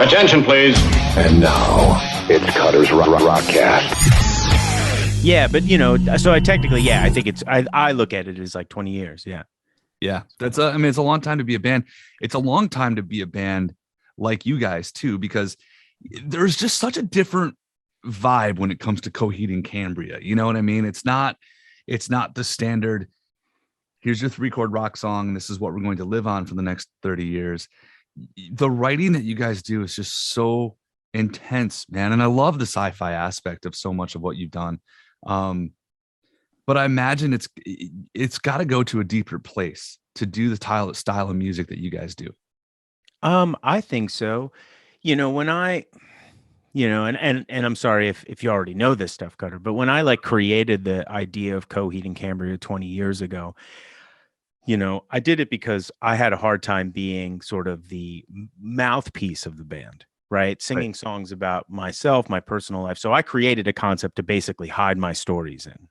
Attention, please. And now, it's Cutter's Rockcast. Yeah, but so I technically, I think I look at it as like 20 years. Yeah. Yeah. That's it's a long time to be a band. It's a long time to be a band like you guys too, because there's just such a different vibe when it comes to Coheed and Cambria. You know what I mean? It's not the standard, here's your 3-chord rock song, this is what we're going to live on for the next 30 years. The writing that you guys do is just so intense, man. And I love the sci-fi aspect of so much of what you've done. But I imagine it's got to go to a deeper place to do the style of music that you guys do. I think so. When I, and I'm sorry if you already know this stuff, Cutter, but when I created the idea of Coheed and Cambria 20 years ago, I did it because I had a hard time being sort of the mouthpiece of the band, right? Singing songs about myself, my personal life. So I created a concept to basically hide my stories in,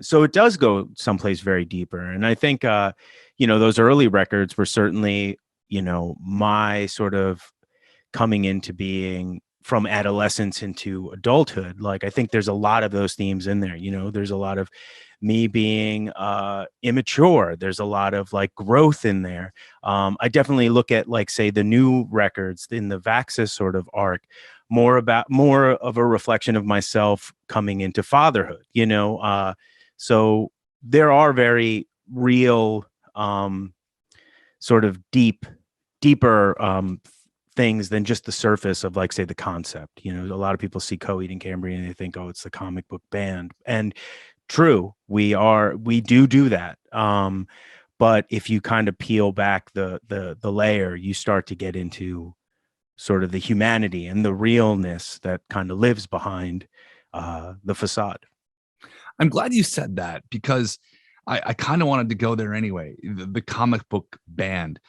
so it does go someplace very deeper. And I think, those early records were certainly, my sort of coming into being from adolescence into adulthood. I think there's a lot of those themes in there. There's a lot of me being immature. There's a lot of growth in there. I definitely look at say the new records in the Vaxis sort of arc, more of a reflection of myself coming into fatherhood, so there are very real sort of deeper things than just the surface of say the concept. A lot of people see Coheed and Cambria and they think, oh, it's the comic book band. And true, we do that. But if you kind of peel back the layer, you start to get into sort of the humanity and the realness that kind of lives behind the facade. I'm glad you said that, because I kind of wanted to go there anyway. The comic book band,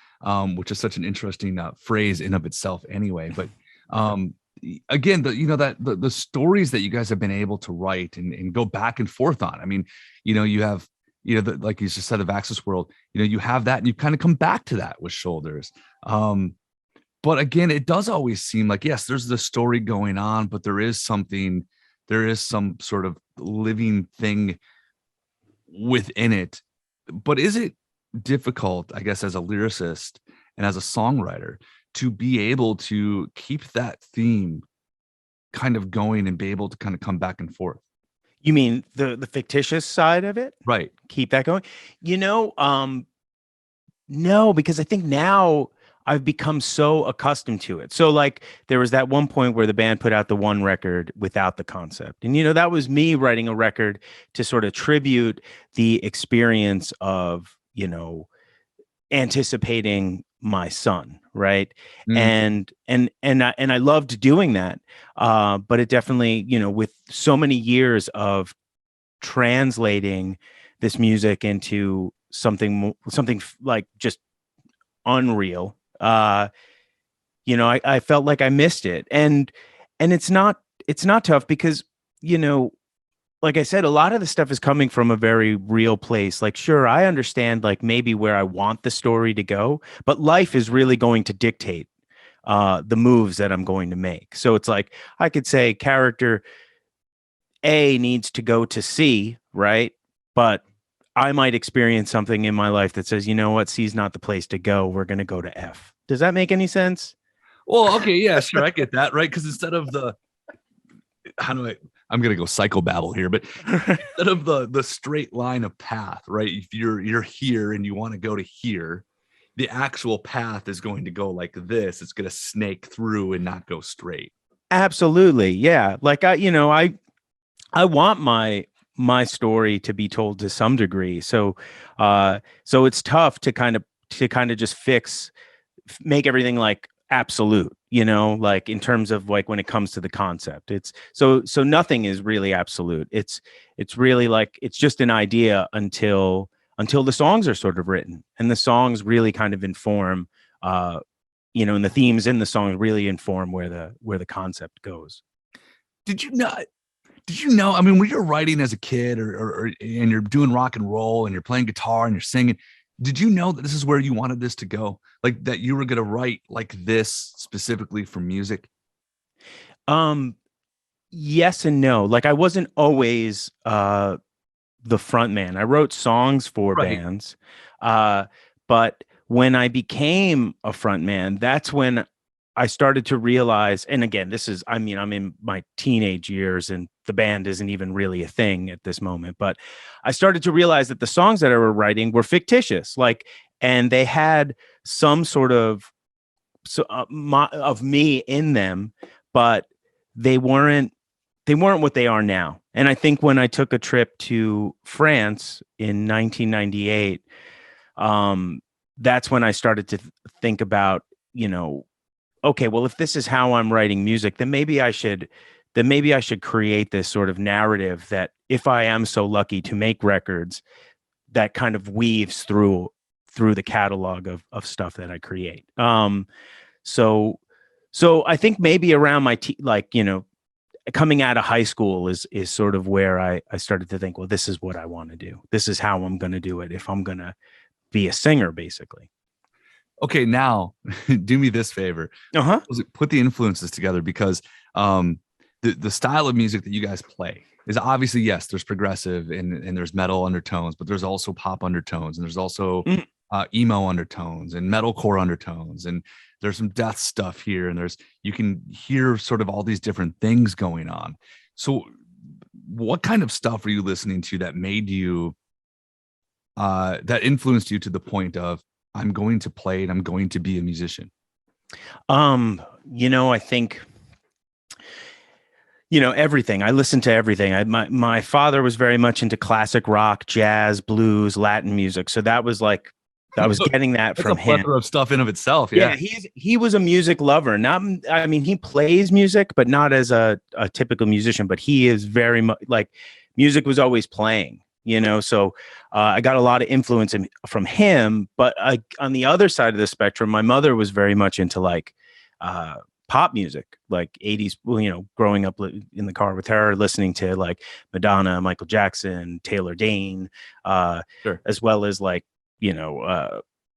which is such an interesting phrase in of itself anyway. But again, the stories that you guys have been able to write and go back and forth on. I mean, you have, like you just said, the Vaxis world, you have that and you kind of come back to that with Shoulders. But again, it does always seem like, yes, there's the story going on, but there is some sort of living thing within it. But is it difficult, I guess, as a lyricist and as a songwriter, to be able to keep that theme kind of going and be able to kind of come back and forth? You mean the fictitious side of it? Right. Keep that going? No, because I think now I've become so accustomed to it. So there was that one point where the band put out the one record without the concept. And, that was me writing a record to sort of tribute the experience of, anticipating my son. Right. And I loved doing that. But it definitely, with so many years of translating this music into something just unreal, I felt like I missed it. And it's not tough because, like I said, a lot of the stuff is coming from a very real place. Sure, I understand maybe where I want the story to go, but life is really going to dictate the moves that I'm going to make. So it's I could say character A needs to go to C, right? But I might experience something in my life that says, you know what, C's not the place to go. We're going to go to F. Does that make any sense? Well, okay, yeah, sure, I get that, right? Because instead of I'm going to go psychobabble here, but instead of the straight line of path, right? If you're here and you want to go to here, the actual path is going to go like this. It's going to snake through and not go straight. Absolutely. Yeah. I want my story to be told to some degree. So it's tough to kind of just make everything absolute, in terms of when it comes to the concept. It's so nothing is really absolute. It's really it's just an idea until the songs are sort of written, and the songs really kind of inform, and the themes in the songs really inform where the concept goes. Did you know, I mean, when you're writing as a kid or and you're doing rock and roll and you're playing guitar and you're singing, Did you know that this is where you wanted this to go? Like that you were going to write like this specifically for music? Um, yes and no. Like I wasn't always the front man. I wrote songs for Right. bands. But when I became a front man, that's when I started to realize, and again, I mean, I'm in my teenage years and the band isn't even really a thing at this moment, but I started to realize that the songs that I were writing were fictitious, like, and they had some sort of of me in them, but they weren't what they are now. And I think when I took a trip to France in 1998, that's when I started to think about, okay, well, if this is how I'm writing music, then maybe I should create this sort of narrative that if I am so lucky to make records, that kind of weaves through the catalog of stuff that I create. So so I think maybe around my coming out of high school is sort of where I started to think, well, this is what I want to do. This is how I'm going to do it if I'm going to be a singer, basically. Okay, now do me this favor. Uh-huh. Put the influences together, because the style of music that you guys play is obviously, yes, there's progressive and there's metal undertones, but there's also pop undertones, and there's also emo undertones and metalcore undertones, and there's some death stuff here, and you can hear sort of all these different things going on. So what kind of stuff are you listening to that made you that influenced you to the point of, I'm going to play and I'm going to be a musician? I think everything. I listened to everything. My father was very much into classic rock, jazz, blues, Latin music. So that was like, I was getting that That's from a plethora him. of stuff in of itself. Yeah. He was a music lover. I mean, he plays music, but not as a typical musician, but he is very much like music was always playing, so I got a lot of influence from him. But on the other side of the spectrum, my mother was very much into like pop music, like 80s, growing up in the car with her, listening to like Madonna, Michael Jackson, Taylor Dane, Sure. as well as like,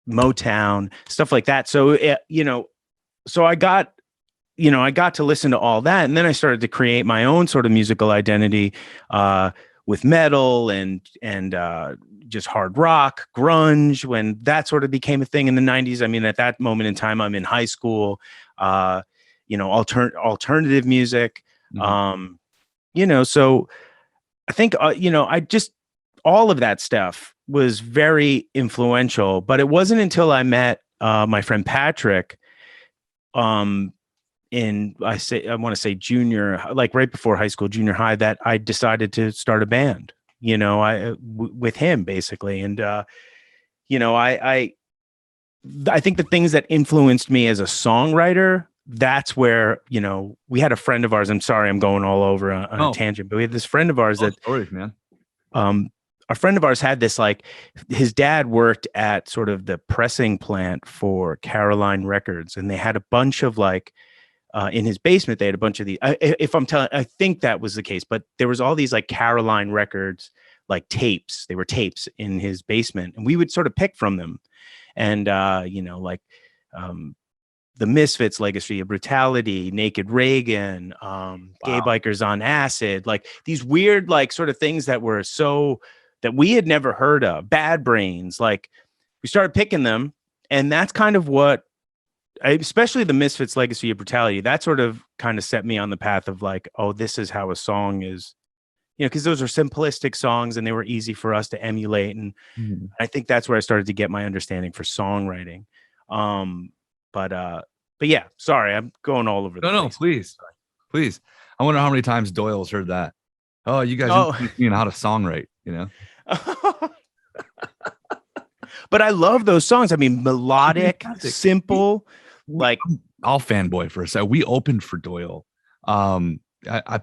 Motown, stuff like that. So, so I got to listen to all that. And then I started to create my own sort of musical identity with metal and just hard rock, grunge, when that sort of became a thing in the 90s. I mean, at that moment in time, I'm in high school, alternative music. Mm-hmm. So I think, I just, all of that stuff was very influential, but it wasn't until I met my friend Patrick I want to say junior, like right before high school, junior high, that I decided to start a band, with him basically. And, I think the things that influenced me as a songwriter, that's where, we had a friend of ours. I'm sorry, I'm going all over on a tangent, but we had this friend of ours stories, man. A friend of ours had this, like, his dad worked at sort of the pressing plant for Caroline Records, and they had a bunch of like, in his basement, they had a bunch of these. I think that was the case, but there was all these like Caroline Records, like tapes. They were tapes in his basement, and we would sort of pick from them. And the Misfits, Legacy of Brutality, Naked Reagan, Gay Bikers on Acid, like these weird, like sort of things that were that we had never heard of. Bad Brains, like we started picking them, and that's kind of what, especially the Misfits, Legacy of Brutality, that sort of kind of set me on the path of like, oh, this is how a song is, because those are simplistic songs and they were easy for us to emulate. And I think that's where I started to get my understanding for songwriting. But yeah, sorry, I'm going all over the place. No, please. I wonder how many times Doyle's heard that. Oh, you guys influenced me on how to songwrite, But I love those songs. I mean, melodic, simple, like I'll fanboy for a second. We opened for Doyle. I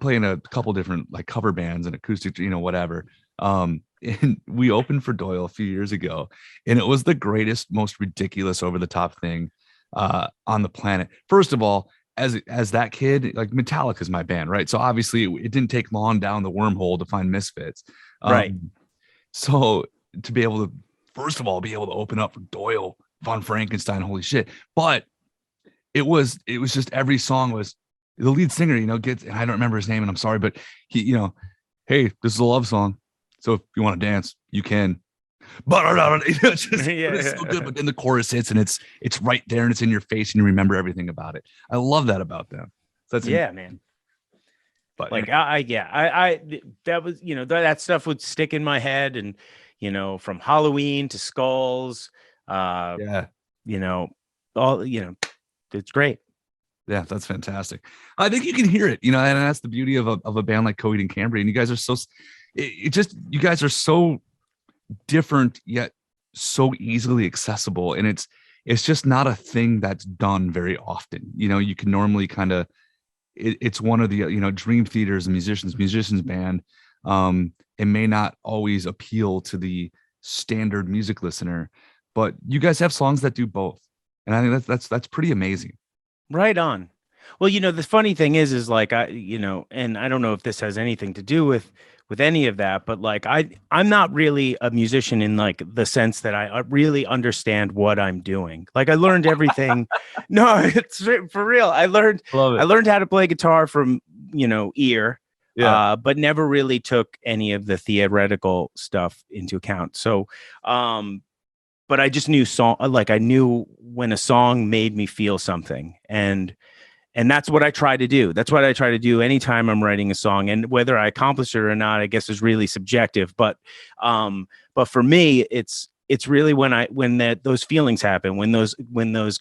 play in a couple different like cover bands and acoustic, whatever. And we opened for Doyle a few years ago, and it was the greatest, most ridiculous, over the top thing on the planet. First of all, as that kid, like Metallica is my band, right? So obviously it didn't take long down the wormhole to find Misfits, right. So to be able to first of all, be able to open up for Doyle von Frankenstein, holy shit. But it was just every song was the lead singer, gets, and I don't remember his name, and I'm sorry, but he, hey, this is a love song, so if you want to dance, you can. But it's just it's so good. But then the chorus hits, and it's right there, and it's in your face, and you remember everything about it. I love that about them. So that's man. But like I that was that stuff would stick in my head, and from Halloween to Skulls, all it's great. Yeah, that's fantastic. I think you can hear it, and that's the beauty of a band like Coheed and Cambria. And you guys are you guys are so different yet so easily accessible, and it's just not a thing that's done very often. You can normally kind of it's one of the Dream Theater's a musicians band. It may not always appeal to the standard music listener, but you guys have songs that do both, and I think that's pretty amazing. Right on. Well, the funny thing is like and I don't know if this has anything to do with any of that, but like I'm not really a musician in like the sense that I really understand what I'm doing. Like I learned everything. No, it's for real. I learned how to play guitar from ear, but never really took any of the theoretical stuff into account. So, but I just knew I knew when a song made me feel something, and that's what I try to do. That's what I try to do anytime I'm writing a song, and whether I accomplish it or not, I guess is really subjective. But for me, it's really when those feelings happen, when those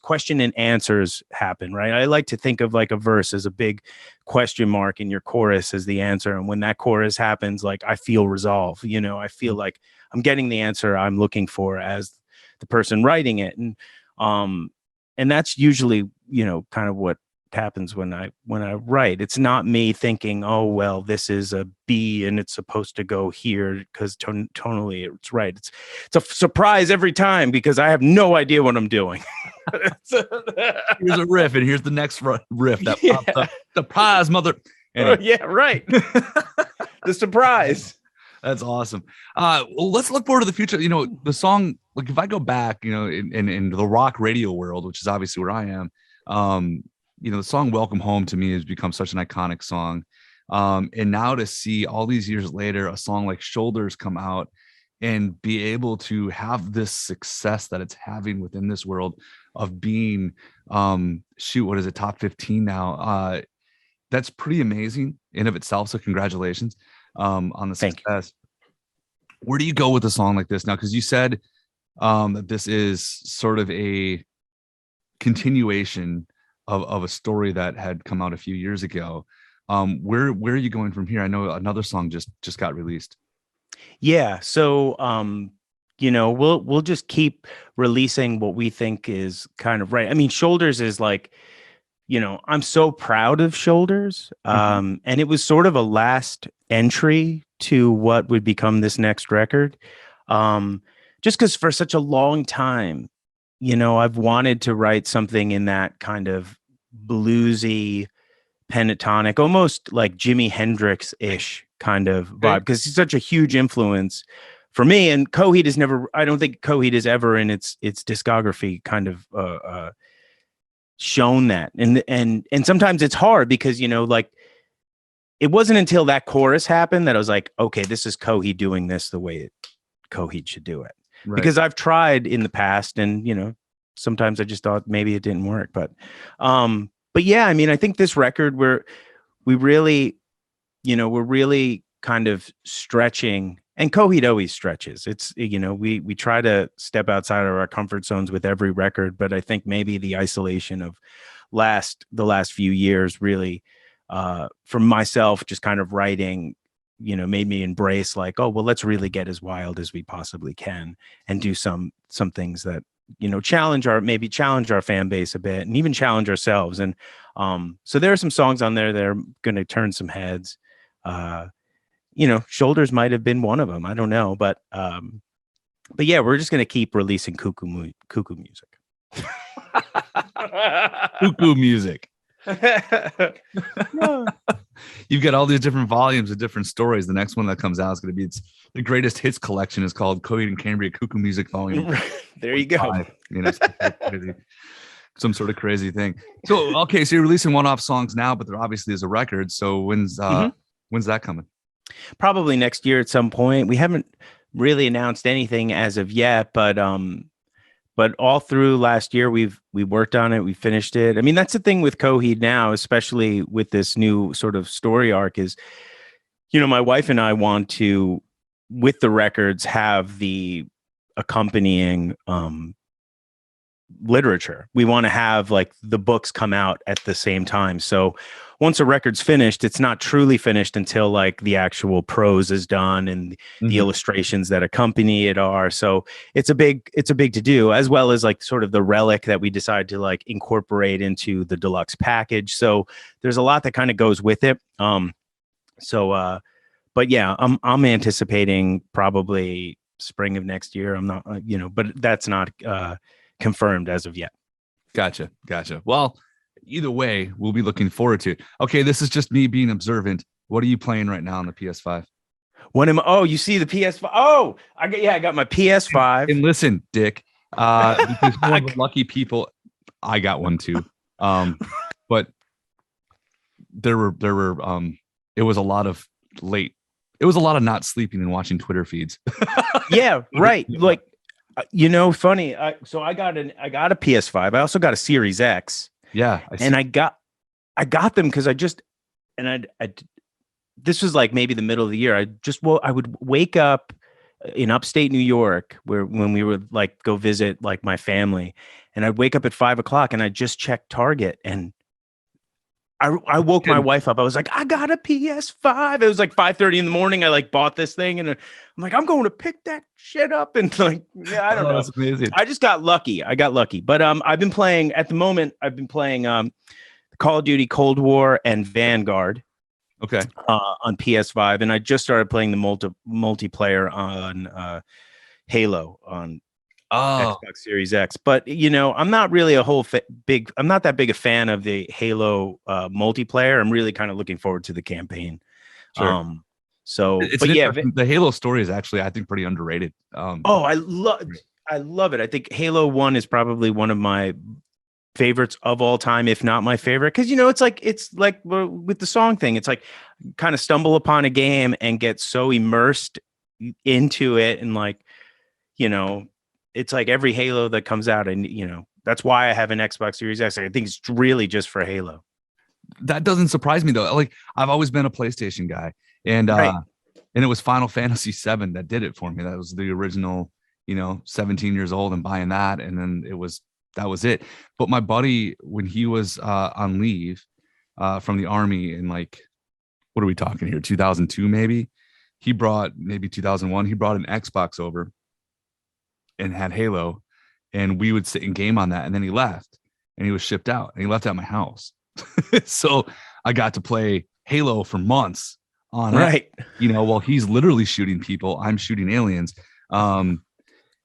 question and answers happen, right? I like to think of like a verse as a big question mark, and your chorus as the answer. And when that chorus happens, like I feel resolve. I feel like I'm getting the answer I'm looking for as the person writing it, and that's usually kind of what happens when I write. It's not me thinking, oh well, this is a B and it's supposed to go here because tonally it's right. It's a surprise every time because I have no idea what I'm doing. Here's a riff, and here's the next riff that pops up. Surprise, mother. Anyway. Yeah, right. The surprise. That's awesome. Well, let's look forward to the future. The song, like if I go back, in the rock radio world, which is obviously where I am, the song Welcome Home to me has become such an iconic song. And now to see all these years later, a song like Shoulders come out and be able to have this success that it's having within this world of being, what is it, top 15 now? That's pretty amazing in of itself. So congratulations. On the success. Where do you go with a song like this now? Because you said that this is sort of a continuation of a story that had come out a few years ago. Where are you going from here? I know another song just got released. Yeah, so we'll just keep releasing what we think is kind of right. I mean, Shoulders is like, I'm so proud of Shoulders. And it was sort of a last entry to what would become this next record. Just because for such a long time, I've wanted to write something in that kind of bluesy, pentatonic, almost like Jimi Hendrix-ish kind of vibe, because he's such a huge influence for me. And Coheed is never, I don't think Coheed is ever in its discography kind of shown that. And sometimes it's hard because, like, it wasn't until that chorus happened that I was like, okay, this is Coheed doing this the way Coheed should do it. Right. Because I've tried in the past, and sometimes I just thought maybe it didn't work. But yeah, I mean, I think this record we're really kind of stretching, and Coheed always stretches. It's we try to step outside of our comfort zones with every record, but I think maybe the isolation of the last few years really, for myself, just kind of writing, made me embrace like, oh, well, let's really get as wild as we possibly can and do some things that, challenge our fan base a bit and even challenge ourselves. And so there are some songs on there that are going to turn some heads. Shoulders might have been one of them. I don't know. But yeah, we're just going to keep releasing cuckoo music. Cuckoo music. No. You've got all these different volumes of different stories. The next one that comes out is going to be the greatest hits collection is called Coheed and Cambria Cuckoo Music Volume. There you go. Some sort of crazy thing. So, okay, so you're releasing one-off songs now, but there obviously is a record. So when's that coming? Probably next year at some point. We haven't really announced anything as of yet, but all through last year we worked on it, we finished it. I mean, that's the thing with Coheed now, especially with this new sort of story arc is, my wife and I want to, with the records, have the accompanying literature. We want to have like the books come out at the same time. So once a record's finished, it's not truly finished until like the actual prose is done and the illustrations that accompany it are. So it's a big to do, as well as like sort of the relic that we decide to like incorporate into the deluxe package. So there's a lot that kind of goes with it. But yeah, I'm anticipating probably spring of next year. I'm not, but that's not confirmed as of yet. Gotcha. Well, either way, we'll be looking forward to it. Okay, this is just me being observant. What are you playing right now on the PS5? You see the PS5? Oh, I got my PS5. And listen, Dick, because one of the lucky people, I got one too. But there were it was a lot of not sleeping and watching Twitter feeds. Yeah, right. Like, funny. So I got a PS5. I also got a Series X. Yeah, I got them because this was like maybe the middle of the year. I would wake up in upstate New York when we would like go visit like my family, and I'd wake up at 5:00 and I just checked Target, and I woke my wife up. I was like, I got a PS5. It was like 5:30 in the morning. I like bought this thing, and I'm like, I'm going to pick that shit up. And like, yeah, I don't know. That's amazing. I just got lucky. But I've been playing Call of Duty Cold War and Vanguard. Okay. On PS5, and I just started playing the multiplayer on Halo on Xbox Series X. But I'm not really I'm not that big a fan of the Halo multiplayer. I'm really kind of looking forward to the campaign. Sure. The Halo story is actually, I think, pretty underrated. I love it. I think Halo 1 is probably one of my favorites of all time, if not my favorite, because it's like with the song thing, it's like kind of stumble upon a game and get so immersed into it, and like it's like every Halo that comes out, and that's why I have an Xbox Series X. I think it's really just for Halo. That doesn't surprise me though. Like, I've always been a PlayStation guy, and right. And it was Final Fantasy VII that did it for me. That was the original, 17 years old and buying that, and then that was it. But my buddy, when he was on leave from the army in, like, what are we talking here, 2002 maybe, maybe 2001, he brought an Xbox over and had Halo, and we would sit and game on that, and then he left and he was shipped out, and he left at my house. So I got to play Halo for months on right it, while he's literally shooting people, I'm shooting aliens.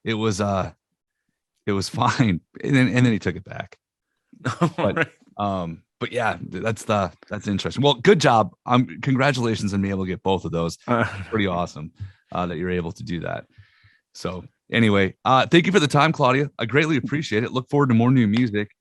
It was fine, and then he took it back. But yeah, that's interesting. Well, good job. Congratulations on being able to get both of those. Pretty awesome that you're able to do that. So anyway, thank you for the time, Claudia. I greatly appreciate it. Look forward to more new music.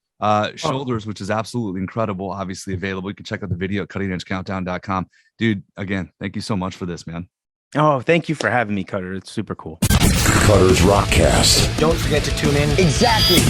Shoulders, which is absolutely incredible, obviously available. You can check out the video at cuttingedgecountdown.com. Dude, again, thank you so much for this, man. Oh, thank you for having me, Cutter. It's super cool. Cutter's Rockcast. Don't forget to tune in. Exactly.